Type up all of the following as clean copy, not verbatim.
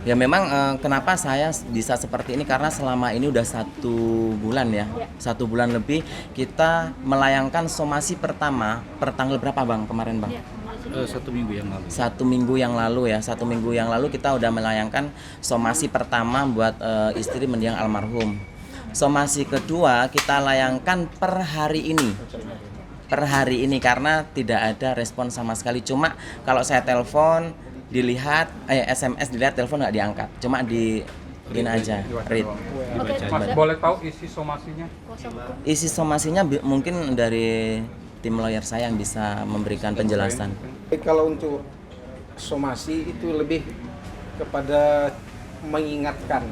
Ya memang kenapa saya bisa seperti ini karena selama ini udah 1 bulan ya, 1 bulan lebih kita melayangkan somasi pertama per tanggal berapa bang kemarin bang? 1 minggu yang lalu. 1 minggu yang lalu ya, 1 minggu yang lalu kita udah melayangkan somasi pertama buat istri mendiang almarhum. Somasi kedua kita layangkan per hari ini karena tidak ada respon sama sekali. Cuma kalau saya telepon dilihat, SMS dilihat, telepon nggak diangkat. Cuma di gini aja, read. Mas boleh tahu isi somasinya? Isi somasinya mungkin dari tim lawyer saya yang bisa memberikan penjelasan. Kalau untuk somasi itu lebih kepada mengingatkan,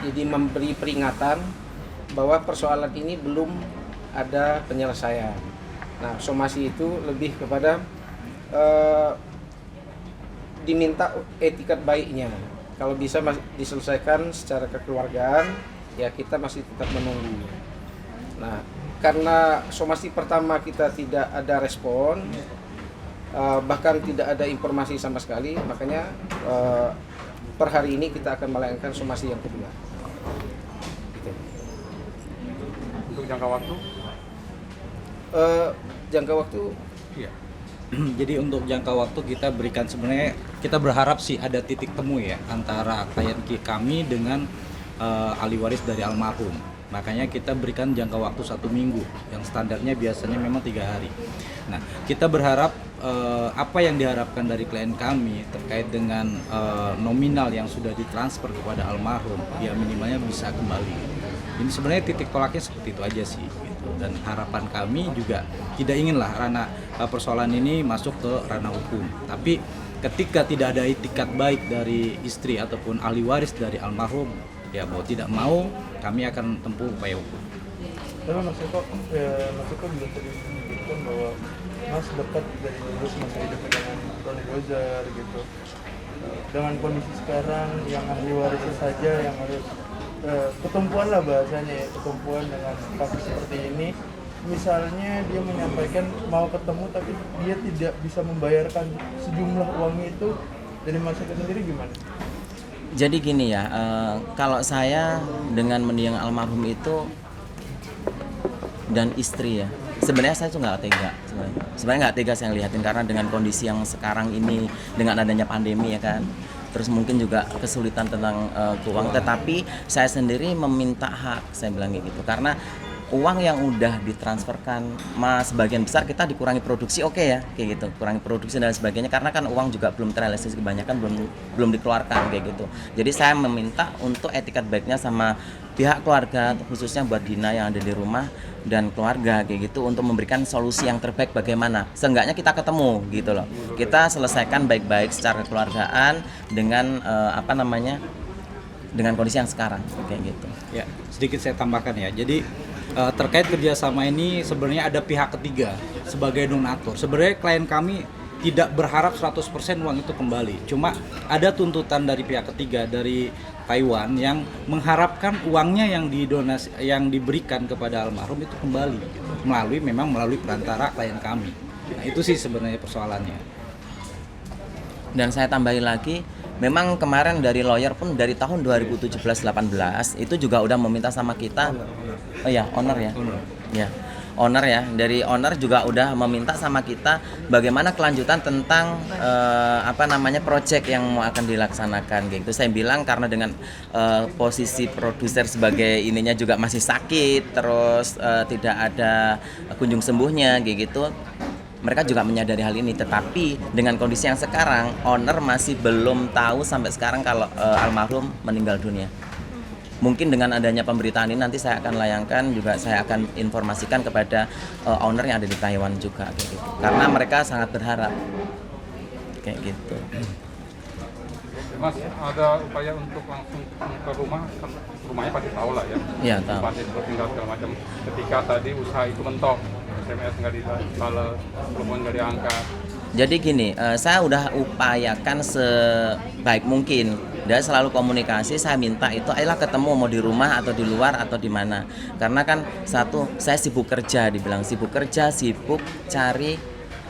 jadi memberi peringatan bahwa persoalan ini belum ada penyelesaian. Nah, somasi itu lebih kepada diminta etikat baiknya. Kalau bisa diselesaikan secara kekeluargaan, ya kita masih tetap menunggu. Nah, karena somasi pertama kita tidak ada respon, bahkan tidak ada informasi sama sekali, makanya per hari ini kita akan melayangkan somasi yang kedua. Gitu. Untuk jangka waktu? Jangka waktu Iya. Jadi untuk jangka waktu kita berikan, sebenarnya kita berharap sih ada titik temu ya antara klien kami dengan ahli waris dari almarhum. Makanya kita berikan jangka waktu 1 minggu, yang standarnya biasanya memang 3 hari. Nah, kita berharap apa yang diharapkan dari klien kami terkait dengan nominal yang sudah ditransfer kepada almarhum, ya minimalnya bisa kembali. Ini sebenarnya titik tolaknya seperti itu aja sih. Gitu. Dan harapan kami juga tidak inginlah ranah persoalan ini masuk ke ranah hukum. Tapi ketika tidak ada itikat baik dari istri ataupun ahli waris dari almarhum, ya mau tidak mau kami akan tempuh upaya hukum. Tapi Mas Eko juga tadi menyebutkan bahwa Mas dekat dari dulu semasa hidup dengan Tony Gozar gitu. Dengan kondisi sekarang yang ahli warisnya saja yang harus ketumpuan lah bahasanya ya, ketumpuan dengan kasus seperti ini. Misalnya dia menyampaikan mau ketemu tapi dia tidak bisa membayarkan sejumlah uang itu, dari Mas Eko sendiri gimana? Jadi gini ya, kalau saya dengan mendiang almarhum itu dan istri ya, sebenarnya saya tuh nggak tega sebenarnya nggak tega saya lihatin karena dengan kondisi yang sekarang ini dengan adanya pandemi ya kan, terus mungkin juga kesulitan tentang keuangan, tetapi saya sendiri meminta hak, saya bilang gitu karena uang yang udah ditransferkan sebagian besar kita dikurangi produksi, oke ya kayak gitu, kurangi produksi dan sebagainya karena kan uang juga belum terrealisasi, kebanyakan belum dikeluarkan kayak gitu. Jadi saya meminta untuk etikat baiknya sama pihak keluarga, khususnya buat Dina yang ada di rumah dan keluarga kayak gitu, untuk memberikan solusi yang terbaik bagaimana seenggaknya kita ketemu gitu loh, kita selesaikan baik-baik secara kekeluargaan dengan dengan kondisi yang sekarang kayak gitu. Ya, sedikit saya tambahkan ya. Jadi terkait kerjasama ini sebenarnya ada pihak ketiga sebagai donatur. Sebenarnya klien kami tidak berharap 100% uang itu kembali. Cuma ada tuntutan dari pihak ketiga dari Taiwan yang mengharapkan uangnya yang diberikan kepada almarhum itu kembali gitu, melalui perantara klien kami. Nah, itu sih sebenarnya persoalannya. Dan saya tambahin lagi, memang kemarin dari lawyer pun dari tahun 2017-18 itu juga udah meminta sama kita. Oh ya, owner ya. Ya. Owner ya, dari owner juga udah meminta sama kita bagaimana kelanjutan tentang project yang mau akan dilaksanakan gitu. Saya bilang karena dengan posisi produser sebagai ininya juga masih sakit, terus tidak ada kunjung sembuhnya kayak gitu. Mereka juga menyadari hal ini, tetapi dengan kondisi yang sekarang owner masih belum tahu sampai sekarang kalau almarhum meninggal dunia. Mungkin dengan adanya pemberitaan ini nanti saya akan layangkan juga, saya akan informasikan kepada owner yang ada di Taiwan juga kayak gitu. Karena mereka sangat berharap kayak gitu. Mas, ada upaya untuk langsung ke rumah, rumahnya pasti tahu lah ya. Iya, tahu. Pasti tinggal segala macam. Ketika tadi usaha itu mentok, SMS nggak dibales, telepon nggak diangkat. Jadi gini, saya udah upayakan sebaik mungkin. Dia selalu komunikasi, saya minta itu, ayolah ketemu, mau di rumah atau di luar atau di mana. Karena kan satu, saya sibuk kerja, dibilang sibuk kerja, sibuk cari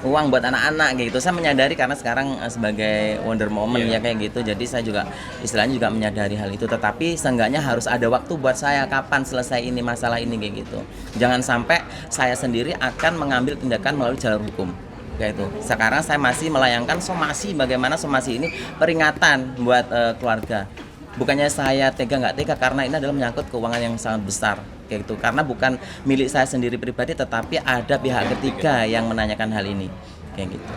uang buat anak-anak kayak gitu. Saya menyadari karena sekarang sebagai Wonder Woman ya kayak gitu. Jadi saya juga istilahnya juga menyadari hal itu. Tetapi seenggaknya harus ada waktu buat saya kapan selesai ini masalah ini kayak gitu. Jangan sampai saya sendiri akan mengambil tindakan melalui jalur hukum. Kayak itu. Sekarang saya masih melayangkan somasi, bagaimana somasi ini peringatan buat keluarga. Bukannya saya tega nggak tega, karena ini adalah menyangkut keuangan yang sangat besar kayak gitu. Karena bukan milik saya sendiri pribadi, tetapi ada pihak ketiga yang menanyakan hal ini kayak gitu.